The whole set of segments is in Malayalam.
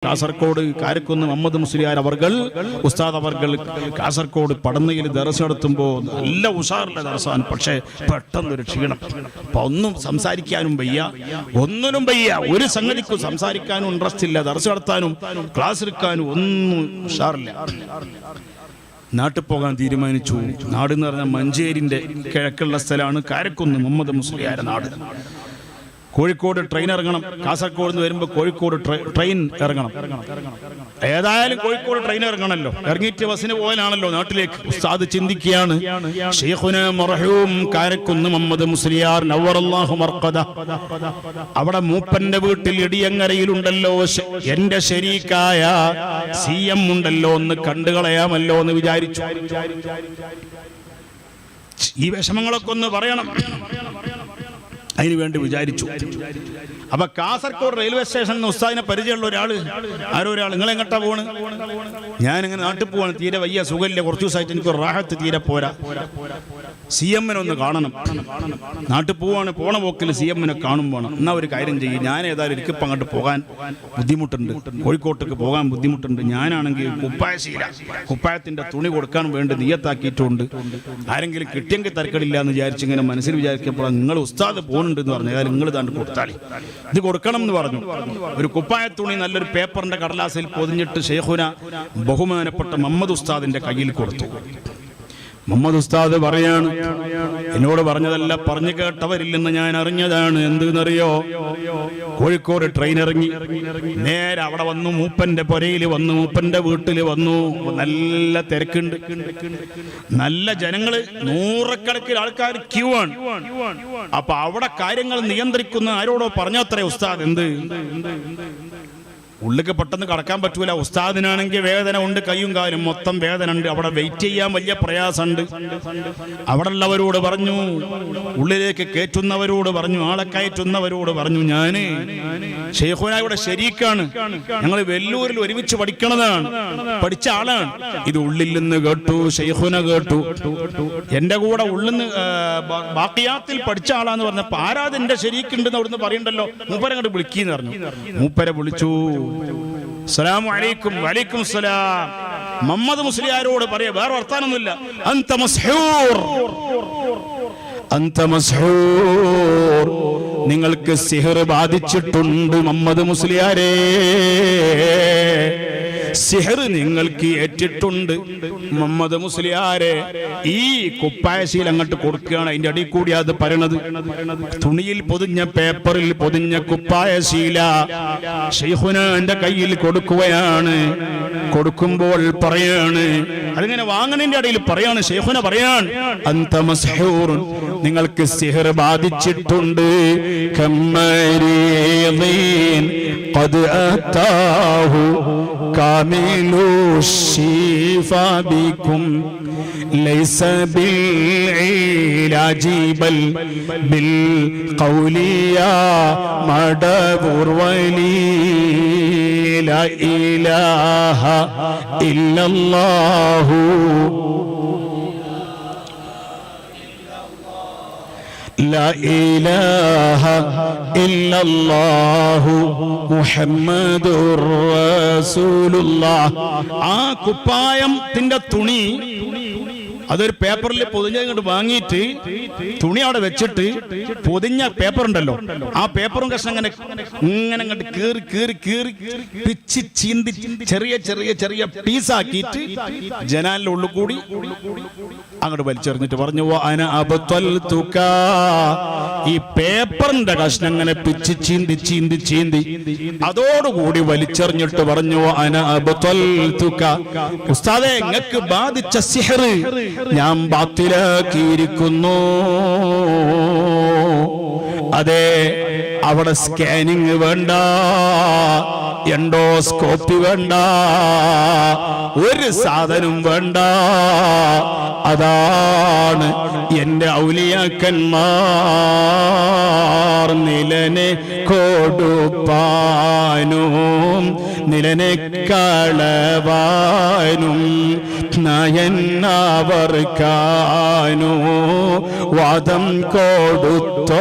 കാസർഗോഡ് കാരക്കുന്ന് മുഹമ്മദ് മുസ്ലിയാർ അവർകൾ ഉസ്താദ് അവർകൾ കാസർഗോഡ് പടന്നയിൽ ദർസ് നടത്തുമ്പോൾ നല്ല ഉഷാറിലെ ദർസാണ്. പക്ഷേ പെട്ടെന്നൊരു ക്ഷീണം. അപ്പം ഒന്നും സംസാരിക്കാനും വയ്യ, ഒന്നിനും വയ്യ, ഒരു സംഗതിക്കും സംസാരിക്കാനും ഇൻട്രസ്റ്റ് ഇല്ല, ദർസ് നടത്താനും ക്ലാസ് എടുക്കാനും ഒന്നും ഉഷാറില്ല. നാട്ടിൽ പോകാൻ തീരുമാനിച്ചു. നാട് എന്ന് പറഞ്ഞാൽ മഞ്ചേരിൻ്റെ കിഴക്കുള്ള സ്ഥലമാണ് കാരക്കുന്ന് മുഹമ്മദ് മുസ്ലിയാരുടെ നാട്. കോഴിക്കോട് ട്രെയിൻ ഇറങ്ങണം. കാസർഗോഡ് നിന്ന് വരുമ്പോൾ കോഴിക്കോട് ട്രെയിൻ ഇറങ്ങണം. ഏതായാലും കോഴിക്കോട് ട്രെയിൻ ഇറങ്ങണമല്ലോ. ഇറങ്ങിയിട്ട് ബസ്സിന് പോകാനാണല്ലോ നാട്ടിലേക്ക്. ഉസ്താദ് ചിന്തിക്കുകയാണ്, ശൈഖുനാ മർഹൂം കാരക്കുന്ന് മുഹമ്മദ് മുസ്ലിയാർ നവ്വറല്ലാഹു മർഖദ, അവിടെ മൂപ്പന്റെ വീട്ടിൽ ഇടിയങ്ങരയിലുണ്ടല്ലോ എന്റെ ശരീക്കായ CM ഉണ്ടല്ലോ, ഒന്ന് കണ്ടുകളയാമല്ലോ എന്ന് വിചാരിച്ചു. ഈ വിഷമങ്ങളൊക്കെ ഒന്ന് പറയണം, അതിനു വേണ്ടി വിചാരിച്ചു. അപ്പൊ കാസർഗോഡ് റെയിൽവേ സ്റ്റേഷനിൽ ഉസ്താദിനെ പരിചയമുള്ള ഒരാൾ, നിങ്ങളെങ്ങോട്ടാ പോണ്? ഞാനിങ്ങനെ നാട്ടിൽ പോവാണ്, തീരെ വയ്യ, സുഖമില്ല, കുറച്ചു ദിവസമായിട്ട് എനിക്ക് റാഹത്ത് തീരെ പോരാ, CM-നെ ഒന്ന് കാണണം. നാട്ടിൽ പോവാണ്, പോണ പോക്കിൽ CM-നെ കാണുമ്പോൾ എന്നാ ഒരു കാര്യം ചെയ്യും, ഞാൻ ഏതായാലും എനിക്കിപ്പം അങ്ങോട്ട് പോകാൻ ബുദ്ധിമുട്ടുണ്ട്, കോഴിക്കോട്ടേക്ക് പോകാൻ ബുദ്ധിമുട്ടുണ്ട്. ഞാനാണെങ്കിൽ കുപ്പായത്തിന്റെ തുണി കൊടുക്കാൻ വേണ്ടി നിയത്താക്കിയിട്ടുണ്ട്. ആരെങ്കിലും കിട്ടിയെങ്കിൽ തരക്കടില്ല എന്ന് വിചാരിച്ച് ഇങ്ങനെ മനസ്സിൽ വിചാരിച്ചപ്പോൾ നിങ്ങൾ ഉസ്താദ് പോകുന്നുണ്ട് എന്ന് പറഞ്ഞു. ഏതായാലും നിങ്ങൾ താണ്ട് കൊടുത്താളി, ഇത് കൊടുക്കണം എന്ന് പറഞ്ഞു. ഒരു കുപ്പായ തുണി നല്ലൊരു പേപ്പറിന്റെ കടലാസിൽ പൊതിഞ്ഞിട്ട് ശൈഖുന ബഹുമാനപ്പെട്ട മുഹമ്മദ് ഉസ്താദിന്റെ കയ്യിൽ കൊടുത്തു. മുഹമ്മദ് ഉസ്താദ് പറയാണ്, എന്നോട് പറഞ്ഞതല്ല, പറഞ്ഞു കേട്ടവരില്ലെന്ന് ഞാൻ അറിഞ്ഞതാണ്. എന്തെന്നറിയോ? കോഴിക്കോട് ട്രെയിൻ ഇറങ്ങി നേരെ അവിടെ വന്നു, മൂപ്പന്റെ പുരയിൽ വന്നു, മൂപ്പന്റെ വീട്ടിൽ വന്നു. നല്ല തിരക്കുണ്ട്, നല്ല ജനങ്ങള്, നൂറുകണക്കിന് ആൾക്കാർ ക്യൂ ആണ്. അപ്പൊ അവിടെ കാര്യങ്ങൾ നിയന്ത്രിക്കുന്ന ആരോടോ പറഞ്ഞത്രേ ഉസ്താദ്. എന്ത് ഉള്ളിക്ക് പെട്ടെന്ന് കടക്കാൻ പറ്റൂല. ഉസ്താദിനാണെങ്കിൽ വേദന ഉണ്ട്, കയ്യും കാലും മൊത്തം വേദന ഉണ്ട്, അവിടെ വെയിറ്റ് ചെയ്യാൻ വലിയ പ്രയാസമുണ്ട്. അവിടെ ഉള്ളവരോട് പറഞ്ഞു, ഉള്ളിലേക്ക് കയറ്റുന്നവരോട് പറഞ്ഞു, ആളെ കയറ്റുന്നവരോട് പറഞ്ഞു, ഞാന് ശൈഖുനായുടെ ശരീക്കാണ്, ഞങ്ങൾ വെല്ലൂരിൽ ഒരുമിച്ച് പഠിക്കണതാണ്, പഠിച്ച ആളാണ്. ഇത് ഉള്ളിൽ നിന്ന് കേട്ടു, ശൈഖുന കേട്ടു. എന്റെ കൂടെ ഉള്ളിൽ നിന്ന് ബാക്കിയാത്തിൽ പഠിച്ച ആളാന്ന് പറഞ്ഞപ്പോ ആരാധന്റെ ശരീക്കുണ്ടെന്ന് അവിടുന്ന് പറയണ്ടല്ലോ, മൂപ്പരെ അങ്ങോട്ട് വിളിക്കുന്നു പറഞ്ഞു. മൂപ്പരെ വിളിച്ചു. അസ്സലാമു അലൈക്കും. വലൈക്കും സലാം. മുഹമ്മദ് മുസ്ലിയാരോട് പറയാ, വേറെ വർത്താനൊന്നുമില്ല, അന്ത മസ്ഹൂർ, അന്ത മസ്ഹൂർ, നിങ്ങൾക്ക് സിഹർ ബാധിച്ചിട്ടുണ്ട് മുഹമ്മദ് മുസ്ലിയാരേ, സിഹർ നിങ്ങൾക്ക് ഏറ്റിട്ടുണ്ട് മുഹമ്മദ് മുസ്ലിയാരെ. ഈ കുപ്പായശീൽ അങ്ങോട്ട് കൊടുക്കുകയാണ്. അതിന്റെ അടിയിൽ കൂടി അത് പറയണത്, തുണിയിൽ പൊതിഞ്ഞ, പേപ്പറിൽ പൊതിഞ്ഞ കുപ്പായശീല ശൈഖുനാന്റെ കയ്യിൽ കൊടുക്കുകയാണ്. കൊടുക്കുമ്പോൾ പറയാണ്, അതിങ്ങനെ വാങ്ങണതിന്റെ ഇടയിൽ പറയാണ്, ശൈഖുന പറയാണ്, അന്ത മസ്ഹൂർ, നിങ്ങൾക്ക് സിഹർ ബാധിച്ചിട്ടുണ്ട്. കമ്മരീദീൻ ഖദ് അതാഹു കാമിലു ശിഫാ ബികും ലൈസ ബിൽഇലാജി ബൽ ബിൽ ഖൗലിയാ മദബുർ വലി ലാ ഇലാഹ ഇല്ലല്ലാഹു ലാ ഇലാഹ ഇല്ലല്ലാഹു മുഹമ്മദുർ റസൂലുള്ളാഹ്. ആ കുപ്പായത്തിന്റെ തുണി അതൊരു പേപ്പറിൽ പൊതിഞ്ഞങ്ങോട്ട് വാങ്ങിയിട്ട് തുണി അവിടെ വെച്ചിട്ട് പൊതിഞ്ഞ പേപ്പർ ഉണ്ടല്ലോ, ആ പേപ്പറും കഷ്ണം ഇങ്ങനെ അങ്ങോട്ട് കീറി കീറി കീറി പിച്ചി ചീന്തി ചെറിയ ചെറിയ ചെറിയ പീസാക്കിയിട്ട് ജനാലിന്റെ ഉള്ളിൽ കൂടി അങ്ങോട്ട് വലിച്ചെറിഞ്ഞിട്ട് പറഞ്ഞു, അന അബ്തൽതുക, ഈ പേപ്പറിന്റെ കഷ്ണം അങ്ങനെ പിച്ചി ചീന്തി ചീന്തി ചീന്തി അതോടുകൂടി വലിച്ചെറിഞ്ഞിട്ട് പറഞ്ഞു, അന അബ്തൽതുക, ഉസ്താദേ നിങ്ങൾക്ക് ബാധിച്ച സിഹർ ഞാൻ ബാത്തിലാക്കിയിരിക്കുന്നു. അതെ, അവിടെ സ്കാനിങ് വേണ്ട, എൻഡോസ്കോപ്പി വേണ്ട, ഒരു സാധനം വേണ്ട. അതാണ് എന്റെ ഔലിയാക്കന്മാർ നിലനെ കൊടുപ്പാനും നിലനെ കളവാനും നയന്നവർക്കാനോ വാദം കൊടുത്തോവർ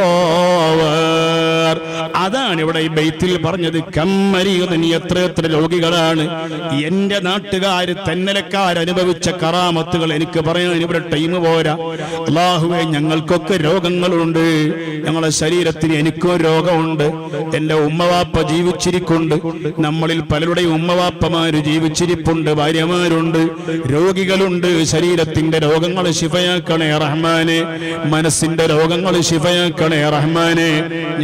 അതാണ് ഇവിടെ ഈ ബൈത്തിൽ പറഞ്ഞത്. കമ്മരീതൻ, എത്ര രോഗികളാണ് എന്റെ നാട്ടുകാര് തെന്നലക്കാരനുഭവിച്ച കറാമത്തുകൾ എനിക്ക് പറയാൻ ഇവിടെ ടൈം പോരാ. അല്ലാഹുവേ, ഞങ്ങൾക്കൊക്കെ രോഗങ്ങളുണ്ട്, ഞങ്ങളുടെ ശരീരത്തിന് എനിക്കും രോഗമുണ്ട്, എന്റെ ഉമ്മവാപ്പ ജീവിച്ചിരിക്കുന്നുണ്ട്, നമ്മളിൽ പലരുടെയും ഉമ്മവാപ്പമാര് ജീവിച്ചിരിപ്പുണ്ട്, ഭാര്യമാരുണ്ട്, രോഗികളുണ്ട്. ശരീരത്തിന്റെ രോഗങ്ങൾ ശിഫയാക്കണേ റഹ്മാനെ, മനസ്സിന്റെ രോഗങ്ങൾ ശിഫയാക്കണേ റഹ്മാനെ.